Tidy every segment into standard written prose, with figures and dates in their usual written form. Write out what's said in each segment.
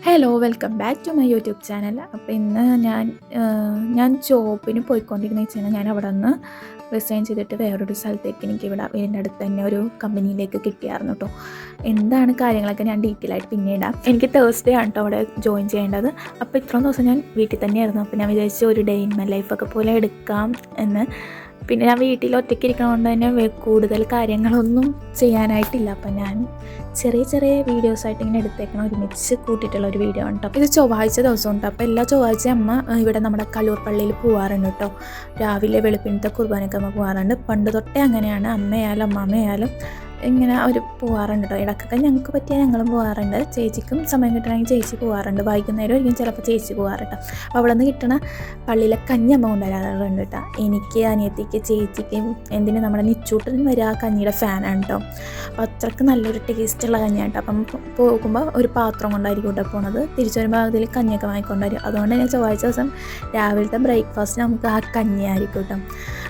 Hello welcome back to my YouTube channel. അപ്പോൾ ഇന്ന് ഞാൻ ജോബിന് പോയിക്കൊണ്ടിരുന്ന വെച്ചാൽ ഞാൻ അവിടെ നിന്ന് റിസൈൻ ചെയ്തിട്ട് വേറൊരു സ്ഥലത്തേക്ക് എനിക്ക് ഇവിടെ വീടിൻ്റെ അടുത്ത് തന്നെ ഒരു കമ്പനിയിലേക്ക് കിട്ടിയായിരുന്നു കേട്ടോ. എന്താണ് കാര്യങ്ങളൊക്കെ ഞാൻ ഡീറ്റെയിൽ ആയിട്ട് പിന്നീടാം. എനിക്ക് തേഴ്സ്ഡേ ആണ് കേട്ടോ അവിടെ ജോയിൻ ചെയ്യേണ്ടത്. അപ്പോൾ ഇത്രയും ദിവസം ഞാൻ വീട്ടിൽ തന്നെയായിരുന്നു. അപ്പോൾ ഞാൻ വിചാരിച്ചു ഒരു ഡേ ഇൻ മൈ ലൈഫൊക്കെ പോലെ എടുക്കാം എന്ന്. പിന്നെ ഞാൻ വീട്ടിൽ ഒറ്റയ്ക്ക് ഇരിക്കണതുകൊണ്ട് തന്നെ കൂടുതൽ കാര്യങ്ങളൊന്നും ചെയ്യാനായിട്ടില്ല. അപ്പം ഞാൻ ചെറിയ ചെറിയ വീഡിയോസായിട്ട് ഇങ്ങനെ എടുത്തേക്കണം ഒരുമിച്ച് കൂട്ടിയിട്ടുള്ള ഒരു വീഡിയോ ആണ് കേട്ടോ. ഇത് ചൊവ്വാഴ്ച ദിവസമുണ്ട്. അപ്പോൾ എല്ലാ ചൊവ്വാഴ്ച അമ്മ ഇവിടെ നമ്മുടെ കല്ലൂർ പള്ളിയിൽ പോകാറുണ്ട് കേട്ടോ. രാവിലെ വെളുപ്പിനത്തെ കുർബാനയ്ക്ക് അമ്മ പോകാറുണ്ട്. പണ്ട് തൊട്ടേ അങ്ങനെയാണ്. അമ്മയായാലും അമ്മാമ്മയായാലും ഇങ്ങനെ അവർ പോകാറുണ്ട് കേട്ടോ. ഇടയ്ക്കൊക്കെ ഞങ്ങൾക്ക് പറ്റിയാൽ ഞങ്ങളും പോകാറുണ്ട്. ചേച്ചിക്കും സമയം കിട്ടണമെങ്കിൽ ചേച്ചി പോകാറുണ്ട്. വൈകുന്നേരം ഒരിക്കലും ചിലപ്പോൾ ചേച്ചി പോകാറുണ്ട്. അപ്പോൾ അവിടെ നിന്ന് കിട്ടണ പള്ളിയിലെ കഞ്ഞി അമ്മ കൊണ്ടുവരാറുണ്ട് കേട്ടോ. എനിക്ക്, അനിയത്തിക്ക്, ചേച്ചിക്കും എന്തിന് നമ്മുടെ നിച്ചൂട്ടൻ വരെ ആ കഞ്ഞിയുടെ ഫാനാണ് കേട്ടോ. അപ്പോൾ അത്രയ്ക്ക് നല്ലൊരു ടേസ്റ്റുള്ള കഞ്ഞിയാണ് കേട്ടോ. അപ്പം പോകുമ്പോൾ ഒരു പാത്രം കൊണ്ടായിരിക്കും കേട്ടോ പോണത്. തിരിച്ചു വരുമ്പോൾ അതിൽ കഞ്ഞിയൊക്കെ വാങ്ങിക്കൊണ്ടുവരും. അതുകൊണ്ട് തന്നെ ചൊവ്വാഴ്ച ദിവസം രാവിലത്തെ ബ്രേക്ക്ഫാസ്റ്റ് നമുക്ക് ആ കഞ്ഞിയായിരിക്കും കേട്ടോ.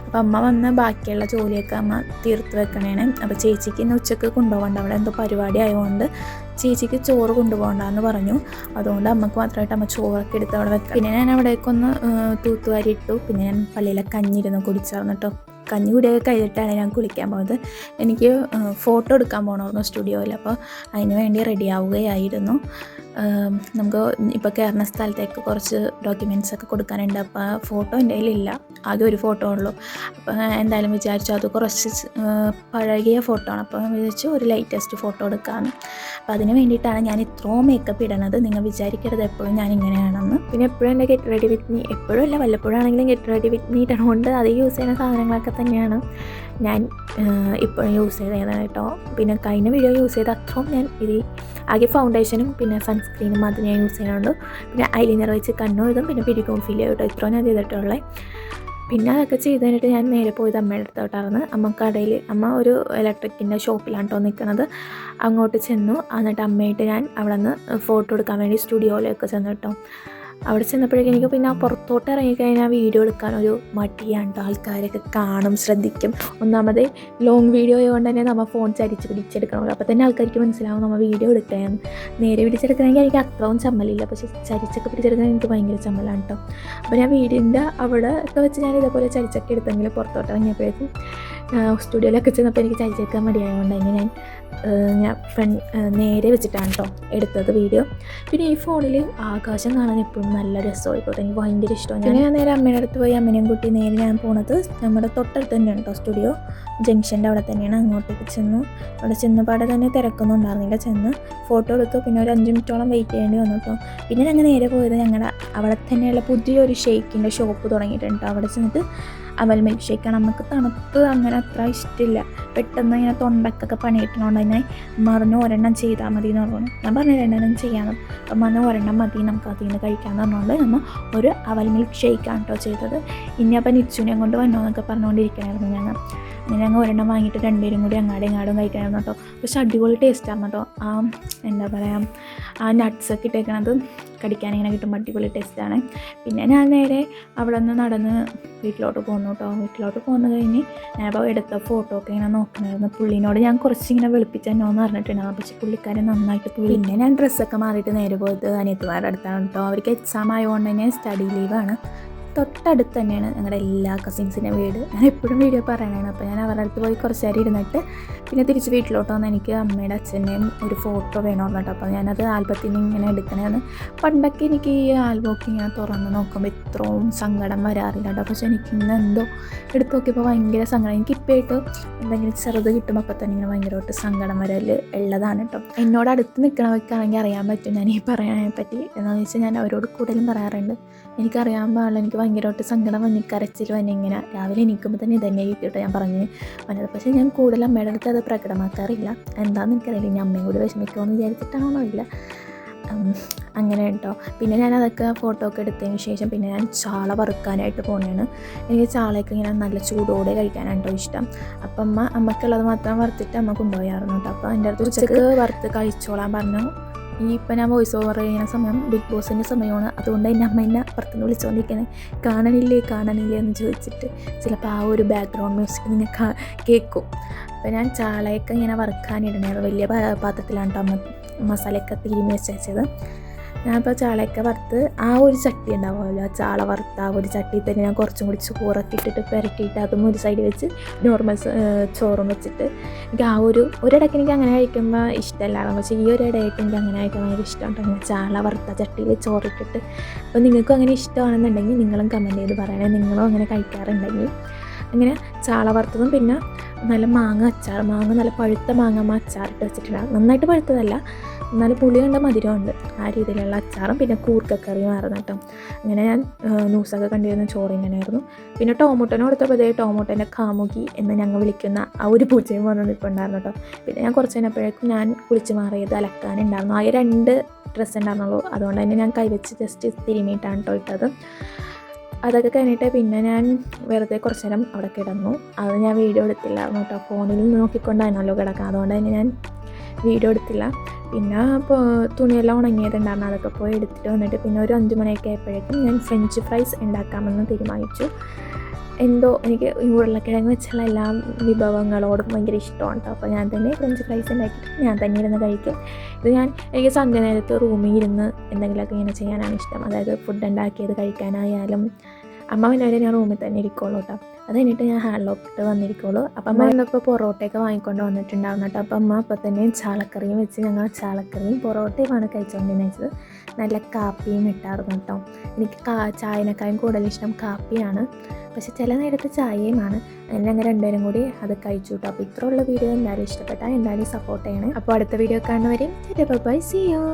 അപ്പോൾ അമ്മ വന്ന് ബാക്കിയുള്ള ജോലിയൊക്കെ അമ്മ തീർത്ത് വെക്കണേണ്. അപ്പോൾ ചേച്ചിക്ക് ഇന്ന് ഉച്ചക്ക് കൊണ്ടുപോകണ്ട, അവിടെ എന്തോ പരിപാടി ആയതുകൊണ്ട് ചേച്ചിക്ക് ചോറ് കൊണ്ടുപോകണ്ടെന്ന് പറഞ്ഞു. അതുകൊണ്ട് അമ്മക്ക് മാത്രമായിട്ട് അമ്മ ചോറൊക്കെ എടുത്ത് അവിടെ വെക്കാം. പിന്നെ ഞാൻ അവിടേക്കൊന്ന് തൂത്തുവാരി ഇട്ടു. പിന്നെ ഞാൻ പള്ളിയിലെ കഞ്ഞിരുന്ന് കുടിച്ചായിരുന്നു കേട്ടോ. കഞ്ഞി കൂടിയൊക്കെ കഴിഞ്ഞിട്ടാണ് ഞാൻ കുളിക്കാൻ പോകുന്നത്. എനിക്ക് ഫോട്ടോ എടുക്കാൻ പോകണമായിരുന്നു സ്റ്റുഡിയോയിൽ. അപ്പോൾ അതിന് വേണ്ടി റെഡി ആവുകയായിരുന്നു. നമുക്ക് ഇപ്പോൾ കയറുന്ന സ്ഥലത്തേക്ക് കുറച്ച് ഡോക്യുമെൻറ്റ്സൊക്കെ കൊടുക്കാനുണ്ട്. അപ്പോൾ ഫോട്ടോ എൻ്റെ കയ്യിലില്ല, ആകെ ഒരു ഫോട്ടോ ഉള്ളൂ. അപ്പോൾ എന്തായാലും വിചാരിച്ചു അത് കുറച്ച് പഴകിയ ഫോട്ടോ ആണ്. അപ്പോൾ വിചാരിച്ചു ഒരു ലേറ്റസ്റ്റ് ഫോട്ടോ എടുക്കാമെന്ന്. അപ്പോൾ അതിന് വേണ്ടിയിട്ടാണ് ഞാൻ ഇത്രയും മേക്കപ്പ് ഇടണത്. നിങ്ങൾ വിചാരിക്കരുത് എപ്പോഴും ഞാൻ ഇങ്ങനെയാണെന്ന്. പിന്നെ എപ്പോഴും എൻ്റെ ഗെറ്റ് റെഡി വിത്ത് മീ, എപ്പോഴും അല്ല വല്ലപ്പോഴാണെങ്കിലും ഗെറ്റ് റെഡി വിത്ത് മീ ഇടണമുണ്ട്. അത് യൂസ് ചെയ്യുന്ന സാധനങ്ങളൊക്കെ തന്നെയാണ് ഞാൻ ഇപ്പോഴും യൂസ് ചെയ്തതാണ് കേട്ടോ. പിന്നെ കഴിഞ്ഞ വീഡിയോ യൂസ് ചെയ്ത അത്രയും ഞാൻ ഇത് ആകെ ഫൗണ്ടേഷനും പിന്നെ സൺസ്ക്രീനും അത് ഞാൻ യൂസ് ചെയ്യുന്നുണ്ട്. പിന്നെ ഐലൈനർ വെച്ച് കണ്ണെഴുതും, പിന്നെ പിടിക്കും ഫിൽ ചെയ്യും. ഇത്രയും ഞാൻ ചെയ്തിട്ടുള്ളത്. പിന്നെ അതൊക്കെ ചെയ്ത് കഴിഞ്ഞിട്ട് ഞാൻ നേരെ പോയത് അമ്മയുടെ അടുത്തോട്ടായിരുന്നു. അമ്മ കടയിൽ, അമ്മ ഒരു ഇലക്ട്രിക്കിൻ്റെ ഷോപ്പിലാണ് കേട്ടോ നിൽക്കുന്നത്. അങ്ങോട്ട് ചെന്നു. എന്നിട്ട് അമ്മയായിട്ട് ഞാൻ അവിടെ നിന്ന് ഫോട്ടോ എടുക്കാൻ വേണ്ടി സ്റ്റുഡിയോയിലൊക്കെ ചെന്നു കേട്ടോ. അവിടെ ചെന്നപ്പോഴേക്കും എനിക്ക് പിന്നെ പുറത്തോട്ട് ഇറങ്ങിക്കഴിഞ്ഞാൽ വീഡിയോ എടുക്കാനൊരു മടിയാണ്. ആൾക്കാരൊക്കെ കാണും, ശ്രദ്ധിക്കും. ഒന്നാമത് ലോങ് വീഡിയോ ആയതുകൊണ്ട് തന്നെ നമ്മൾ ഫോൺ ചരിച്ച് പിടിച്ചെടുക്കണം. അപ്പോൾ തന്നെ ആൾക്കാർക്ക് മനസ്സിലാവും നമ്മൾ വീഡിയോ എടുക്കുകയാണ്. നേരെ പിടിച്ചെടുക്കണമെങ്കിൽ എനിക്ക് അത്രയും ചമ്മലില്ല, പക്ഷേ ചരിച്ചൊക്കെ പിടിച്ചെടുക്കാൻ എനിക്ക് ഭയങ്കര ചമ്മലാണ് കേട്ടോ. അപ്പോൾ ഞാൻ വീടിൻ്റെ അവിടെ ഒക്കെ വെച്ച് ഞാൻ ഇതേപോലെ ചരിച്ചൊക്കെ എടുത്തെങ്കിൽ പുറത്തോട്ട് ഇറങ്ങിയപ്പോഴേക്കും സ്റ്റുഡിയോയിലൊക്കെ ചെന്നപ്പോൾ എനിക്ക് ചരിച്ചെടുക്കാൻ മടിയായതുകൊണ്ട് തന്നെ ഞാൻ നേരെ വെച്ചിട്ടാണ് കേട്ടോ എടുത്തത് വീഡിയോ. പിന്നെ ഈ ഫോണിൽ ആകാശം കാണാൻ എപ്പോഴും നല്ല രസമായിക്കോട്ടെ, എനിക്ക് ഭയങ്കര ഇഷ്ടമാണ്. പിന്നെ ഞാൻ നേരെ അമ്മയുടെ അടുത്ത് പോയി അമ്മനെയും കൂട്ടി നേരെ ഞാൻ പോണത് നമ്മുടെ തൊട്ടടുത്ത് തന്നെയാണ് കേട്ടോ സ്റ്റുഡിയോ, ജംഗ്ഷൻ്റെ അവിടെ തന്നെയാണ്. അങ്ങോട്ടേക്ക് ചെന്നു. അവിടെ ചെന്നപാടെ തന്നെ തിരക്കൊന്നും ചെന്ന് ഫോട്ടോ എടുത്തു. പിന്നെ ഒരു 5 മിനിറ്റോളം വെയിറ്റ് ചെയ്യേണ്ടി വന്നു കേട്ടോ. പിന്നെ ഞങ്ങൾ നേരെ പോയത് ഞങ്ങളുടെ അവിടെ തന്നെയുള്ള പുതിയൊരു ഷേക്കിൻ്റെ ഷോപ്പ് തുടങ്ങിയിട്ടുണ്ട്. അവിടെ ചെന്നിട്ട് അവൽ മിൽക്ക് ഷേക്കാണ്. നമുക്ക് തണുപ്പ് അങ്ങനെ അത്ര ഇഷ്ടമില്ല. പെട്ടെന്ന് ഇങ്ങനെ തൊണ്ടക്കൊക്കെ പണിയിട്ടുകൊണ്ട് തന്നെ മറിഞ്ഞ് ഒരെണ്ണം ചെയ്താൽ മതി എന്ന് പറഞ്ഞു. ഞാൻ പറഞ്ഞു 2 ചെയ്യാമെന്ന്. അപ്പം മറിഞ്ഞ് ഒരെണ്ണം മതി, നമുക്ക് അതിൽ നിന്ന് കഴിക്കാമെന്ന് പറഞ്ഞുകൊണ്ട് നമ്മൾ ഒരു അവൽ മിൽക്ക് ഷേക്കാണ് കേട്ടോ ചെയ്തത്. ഇനി അപ്പം നിച്ചുവിനെ കൊണ്ട് വന്നോ എന്നൊക്കെ പറഞ്ഞുകൊണ്ടിരിക്കണമായിരുന്നു ഞങ്ങൾ. അങ്ങനെ ഞങ്ങൾ ഒരെണ്ണം വാങ്ങിയിട്ട് 2 പേരും കൂടി അങ്ങാടും കഴിക്കണമായിരുന്നു കേട്ടോ. പക്ഷെ അടിപൊളി ടേസ്റ്റാണ് കേട്ടോ. എന്താ പറയുക, ആ നട്ട്സൊക്കെ ഇട്ടേക്കണത് കടിക്കാനിങ്ങനെ കിട്ടുമ്പോൾ അടിപൊളി ടേസ്റ്റാണ്. പിന്നെ ഞാൻ നേരെ അവിടെ നിന്ന് നടന്ന് വീട്ടിലോട്ട് പോന്നു കേട്ടോ. വീട്ടിലോട്ട് പോന്നു കഴിഞ്ഞ് ഞാനപ്പോൾ എടുത്ത ഫോട്ടോ ഒക്കെ ഇങ്ങനെ നോക്കണമായിരുന്നു. പുള്ളിനോട് ഞാൻ കുറച്ചിങ്ങനെ വെളുപ്പിച്ചെന്നോ എന്ന് പറഞ്ഞിട്ടുണ്ടായിരുന്നു. പക്ഷേ പുള്ളിക്കാരൻ നന്നായിട്ട് പിന്നെ ഞാൻ ഡ്രസ്സൊക്കെ മാറിയിട്ട് നേരെ പോയത് അനിയത്തിമാരുടെ അടുത്താണ് കേട്ടോ. അവർക്ക് എക്സാം ആയതുകൊണ്ട് തന്നെ സ്റ്റഡി ലീവാണ്. തൊട്ടടുത്ത് തന്നെയാണ് ഞങ്ങളുടെ എല്ലാ കസിൻസിൻ്റെ വീട്. ഞാൻ എപ്പോഴും വീഡിയോ പറയണതാണ്. അപ്പോൾ ഞാൻ അവരുടെ അടുത്ത് പോയി കുറച്ച് നേരം ഇരുന്നിട്ട് പിന്നെ തിരിച്ച് വീട്ടിലോട്ട് വന്ന് എനിക്ക് അമ്മയുടെ അച്ഛൻ്റെയും ഒരു ഫോട്ടോ വേണമെന്ന് കേട്ടോ. അപ്പോൾ ഞാനത് ആൽബത്തിന് ഇങ്ങനെ എടുക്കണതാണ്. പണ്ടൊക്കെ എനിക്ക് ഈ ആൽബമൊക്കെ ഇങ്ങനെ തുറന്ന് നോക്കുമ്പോൾ ഇത്രയും സങ്കടം വരാറില്ല കേട്ടോ. പക്ഷേ എനിക്ക് ഇന്ന് എന്തോ എടുത്ത് നോക്കിയപ്പോൾ ഭയങ്കര സങ്കടം. എനിക്കിപ്പോഴായിട്ട് എന്തെങ്കിലും ചെറുത് കിട്ടുമ്പോൾ അപ്പോൾ തന്നെ ഇങ്ങനെ ഭയങ്കരമായിട്ട് സങ്കടം വരൽ ഉള്ളതാണ് കേട്ടോ. എന്നോട് അടുത്ത് നിൽക്കണവർക്കാണെങ്കിൽ അറിയാൻ പറ്റും ഞാൻ ഈ പറയാനെ പറ്റി. എന്താണെന്ന് വെച്ചാൽ ഞാൻ അവരോട് കൂടുതലും പറയാറുണ്ട്. എനിക്കറിയാൻ പാടില്ല, എനിക്ക് ഭയങ്കരമായിട്ട് സങ്കടം വന്നി കരച്ചിൽ വന്നി ഇങ്ങനെ രാവിലെ എണീക്കുമ്പോൾ തന്നെ ഇതന്നെ കിട്ടിയിട്ട് ഞാൻ പറഞ്ഞു വന്നത്. പക്ഷേ ഞാൻ കൂടുതൽ അമ്മയുടെ അടുത്ത് അത് പ്രകടമാക്കാറില്ല. എന്താണെന്ന് എനിക്കറിയില്ല. ഇനി അമ്മയും കൂടി വിഷമിക്കുമെന്ന് വിചാരിച്ചിട്ടാണോ അറിയില്ല. അങ്ങനെ കേട്ടോ. പിന്നെ ഞാൻ അതൊക്കെ ഫോട്ടോ ഒക്കെ എടുത്തതിന് ശേഷം പിന്നെ ഞാൻ ചാള വറുക്കാനായിട്ട് പോകുന്നതാണ്. എനിക്ക് ചാളയൊക്കെ ഇങ്ങനെ നല്ല ചൂടോടെ കഴിക്കാനാണ് കേട്ടോ ഇഷ്ടം. അപ്പം അമ്മക്കുള്ളത് മാത്രം വറുത്തിട്ട് അമ്മ കൊണ്ടുപോയായിരുന്നു കേട്ടോ. അപ്പോൾ എൻ്റെ അടുത്ത് ഉച്ചക്ക് വറുത്ത് കഴിച്ചോളാൻ പറഞ്ഞു. ഇപ്പം ഞാൻ വോയിസ് ഓവർ ചെയ്യുന്ന സമയം ബിഗ് ബോസിൻ്റെ സമയമാണ്. അതുകൊണ്ട് തന്നെ അമ്മ എന്നെ പുറത്തുനിന്ന് വിളിച്ചുകൊണ്ടിരിക്കുന്നത് കാണണില്ലേ എന്ന് ചോദിച്ചിട്ട് ചിലപ്പോൾ ആ ഒരു ബാക്ക്ഗ്രൗണ്ട് മ്യൂസിക് നിങ്ങൾക്ക് കേൾക്കും. അപ്പോൾ ഞാൻ ചാളയൊക്കെ ഇങ്ങനെ വറുക്കാനിടണത് വലിയ പാത്രത്തിലാണ് കേട്ടോ അമ്മ മസാലയൊക്കെ തിരുമ്മി വെച്ചത്. ഞാൻ ഇപ്പോൾ ചാളയൊക്കെ വറുത്ത് ആ ഒരു ചട്ടി ഉണ്ടാവുമല്ലോ, ചാള വറുത്ത ആ ഒരു ചട്ടിയിൽ തന്നെ ഞാൻ കുറച്ചും കൂടി ചോറൊക്കെ ഇട്ടിട്ട് പുരട്ടിയിട്ട് അതും ഒരു സൈഡ് വെച്ച് നോർമൽ ചോറും വെച്ചിട്ട് എനിക്ക് ആ ഒരിടയ്ക്ക് എനിക്ക് അങ്ങനെ കഴിക്കുമ്പോൾ ഇഷ്ടമല്ലായിരുന്നു. പക്ഷേ ഈ ഒരു ഇടയ്ക്ക് എനിക്ക് അങ്ങനെ കഴിക്കാൻ ഭയങ്കര ഇഷ്ടമുണ്ട്, അങ്ങനെ ചാള വറുത്ത ചട്ടിയിൽ ചോറിട്ടിട്ട്. അപ്പോൾ നിങ്ങൾക്കും അങ്ങനെ ഇഷ്ടമാണെന്നുണ്ടെങ്കിൽ നിങ്ങളും കമൻറ്റ് ചെയ്ത് പറയണേ, നിങ്ങളും അങ്ങനെ കഴിക്കാറുണ്ടെങ്കിൽ. അങ്ങനെ ചാള വറുത്തതും പിന്നെ നല്ല മാങ്ങ നല്ല പഴുത്ത മാങ്ങ അച്ചാറിട്ട് വെച്ചിട്ടുണ്ടാകും. നന്നായിട്ട് പഴുത്തതല്ല, എന്നാലും പുളിയുണ്ട് മധുരമുണ്ട്, ആ രീതിയിലുള്ള അച്ചാറും പിന്നെ കൂർക്കക്കറിയും ആയിരുന്നു കേട്ടോ. അങ്ങനെ ഞാൻ ന്യൂസൊക്കെ കണ്ടിരുന്ന ചോറ് ഇങ്ങനെയായിരുന്നു. പിന്നെ ടോമോട്ടോനെ കൊടുത്തപ്പോൾ ടോമോട്ടോൻ്റെ കാമുകി എന്ന് ഞങ്ങൾ വിളിക്കുന്ന ആ ഒരു പൂച്ചയും വന്നത് ഇപ്പോൾ ഉണ്ടായിരുന്നു കേട്ടോ. പിന്നെ ഞാൻ കുറച്ച് കഴിഞ്ഞപ്പോഴേക്കും ഞാൻ കുളിച്ച് മാറിയത് അലക്കാനുണ്ടായിരുന്നു. ആ 2 ഡ്രസ്സ് ഉണ്ടായിരുന്നുള്ളൂ, അതുകൊണ്ട് തന്നെ ഞാൻ കൈവച്ച് ജസ്റ്റ് തിരുമിയിട്ടാണ് കേട്ടോ ഇട്ടത്. അതൊക്കെ കഴിഞ്ഞിട്ട് പിന്നെ ഞാൻ വെറുതെ കുറച്ച് നേരം അവിടെ കിടന്നു. അത് ഞാൻ വീഡിയോ എടുത്തില്ലായിരുന്നു കേട്ടോ, ഫോണിൽ നോക്കിക്കൊണ്ടായിരുന്നല്ലോ കിടക്കുക, അതുകൊണ്ട് തന്നെ ഞാൻ വീഡിയോ എടുത്തില്ല. പിന്നെ ഇപ്പോൾ തുണിയെല്ലാം ഉണങ്ങിയതുണ്ടായിരുന്നു, അതൊക്കെ പോയി എടുത്തിട്ട് വന്നിട്ട് പിന്നെ ഒരു 5 മണിയൊക്കെ ആയപ്പോഴേക്കും ഞാൻ ഫ്രഞ്ച് ഫ്രൈസ് ഉണ്ടാക്കാമെന്ന് തീരുമാനിച്ചു. എന്തോ എനിക്ക് ഉരുളക്കിഴങ്ങ് വെച്ചുള്ള എല്ലാ വിഭവങ്ങളോടും ഭയങ്കര ഇഷ്ടമാണ് കേട്ടോ. അപ്പോൾ ഞാൻ തന്നെ ഫ്രഞ്ച് ഫ്രൈസ് ഉണ്ടാക്കിയിട്ട് ഞാൻ തന്നെ ഇരുന്ന് കഴിക്കും. ഇത് എനിക്ക് സന്ധ്യ നേരത്ത് റൂമിൽ ഇരുന്ന് എന്തെങ്കിലുമൊക്കെ ഇങ്ങനെ ചെയ്യാനാണ് ഇഷ്ടം. അതായത് ഫുഡ് ഉണ്ടാക്കിയത് കഴിക്കാനായാലും അമ്മ വന്നവരെ ഞാൻ റൂമിൽ തന്നെ ഇരിക്കുള്ളൂ കേട്ടോ. അത് കഴിഞ്ഞിട്ട് ഞാൻ ഹാൻഡ്ലോക്കിട്ട് വന്നിരിക്കുള്ളൂ. അപ്പം അമ്മ വന്നപ്പോൾ പൊറോട്ടയൊക്കെ വാങ്ങിക്കൊണ്ട് വന്നിട്ടുണ്ടായിരുന്നു കേട്ടോ. അപ്പം അമ്മ അപ്പം തന്നെ ചാളക്കറിയും വെച്ച് ഞങ്ങൾ ചാളക്കറിയും പൊറോട്ടയുമാണ് കഴിച്ചുകൊണ്ടിരുന്നത്. നല്ല കാപ്പിയും ഇട്ടായിരുന്നു കേട്ടോ. എനിക്ക് ചായനേക്കാളും കൂടുതൽ ഇഷ്ടം കാപ്പിയാണ്, പക്ഷെ ചില നേരത്ത് ചായയുമാണ്. അങ്ങനെ ഞങ്ങൾ രണ്ടുപേരും കൂടി അത് കഴിച്ചു കേട്ടോ. അപ്പോൾ ഇത്രയുള്ള വീഡിയോ എന്തായാലും ഇഷ്ടപ്പെട്ടാൽ എന്തായാലും സപ്പോർട്ട് ചെയ്യണേ. അപ്പോൾ അടുത്ത വീഡിയോ കാണുന്നവരെയും ബൈ, സീ യു.